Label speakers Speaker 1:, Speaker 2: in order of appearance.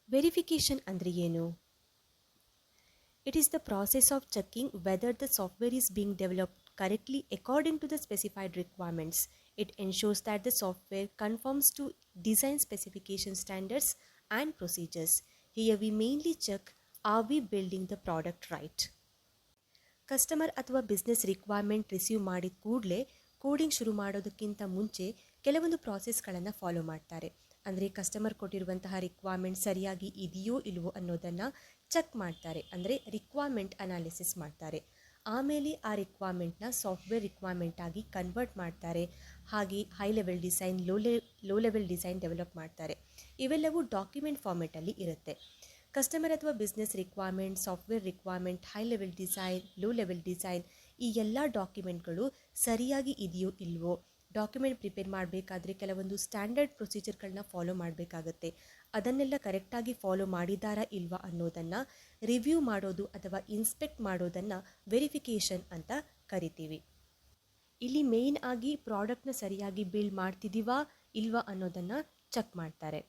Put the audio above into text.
Speaker 1: Verification ಅಂದರೆ ಏನು? It is the process of checking whether the software is being developed correctly according to the specified requirements. It ensures that the software conforms to design specification standards and procedures. Here we mainly check, are we building the product right? Customer ಅಥವಾ business requirement receive ಮಾಡಿದ ಕೂಡಲೇ coding ಶುರು ಮಾಡೋದಕ್ಕಿಂತ ಮುಂಚೆ ಕೆಲವೊಂದು ಪ್ರಾಸೆಸ್ಗಳನ್ನು follow ಮಾಡ್ತಾರೆ. ಅಂದರೆ customer ಕೊಟ್ಟಿರುವಂತಹ ರಿಕ್ವೈರ್ಮೆಂಟ್ ಸರಿಯಾಗಿ ಇದೆಯೋ ಇಲ್ವೋ ಅನ್ನೋದನ್ನು ಚೆಕ್ ಮಾಡ್ತಾರೆ, ಅಂದರೆ ರಿಕ್ವೈರ್ಮೆಂಟ್ ಅನಾಲಿಸಿಸ್ ಮಾಡ್ತಾರೆ. ಆಮೇಲೆ ಆ ರಿಕ್ವೈರ್ಮೆಂಟ್ನ ಸಾಫ್ಟ್ವೇರ್ ರಿಕ್ವೈರ್ಮೆಂಟ್ ಆಗಿ ಕನ್ವರ್ಟ್ ಮಾಡ್ತಾರೆ. ಹಾಗೆ high level design, low level design develop ಮಾಡ್ತಾರೆ. ಇವೆಲ್ಲವೂ ಡಾಕ್ಯುಮೆಂಟ್ ಫಾರ್ಮೆಟಲ್ಲಿ ಇರುತ್ತೆ. ಕಸ್ಟಮರ್ ಅಥವಾ business requirement, software requirement, high level design, low level design, ಈ ಎಲ್ಲ ಡಾಕ್ಯುಮೆಂಟ್ಗಳು ಸರಿಯಾಗಿ ಇದೆಯೋ ಇಲ್ವೋ, ಡಾಕ್ಯುಮೆಂಟ್ ಪ್ರಿಪೇರ್ ಮಾಡಬೇಕಾದ್ರೆ ಕೆಲವೊಂದು ಸ್ಟ್ಯಾಂಡರ್ಡ್ ಪ್ರೊಸೀಜರ್ಗಳನ್ನ ಫಾಲೋ ಮಾಡಬೇಕಾಗತ್ತೆ. ಅದನ್ನೆಲ್ಲ ಕರೆಕ್ಟಾಗಿ ಫಾಲೋ ಮಾಡಿದಾರಾ ಇಲ್ವಾ ಅನ್ನೋದನ್ನು ರಿವ್ಯೂ ಮಾಡೋದು ಅಥವಾ ಇನ್ಸ್ಪೆಕ್ಟ್ ಮಾಡೋದನ್ನು ವೆರಿಫಿಕೇಷನ್ ಅಂತ ಕರಿತೀವಿ. ಇಲ್ಲಿ ಮೇಯ್ನ್ ಆಗಿ ಪ್ರಾಡಕ್ಟ್ನ ಸರಿಯಾಗಿ ಬಿಲ್ಡ್ ಮಾಡ್ತಿದ್ದೀವಾ ಇಲ್ವಾ ಅನ್ನೋದನ್ನು ಚೆಕ್ ಮಾಡ್ತಾರೆ.